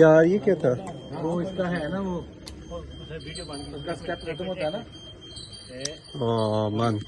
यार ये क्या था? वो इसका है ना, वो उसका स्टेप खत्म होता है ना। हाँ बंद।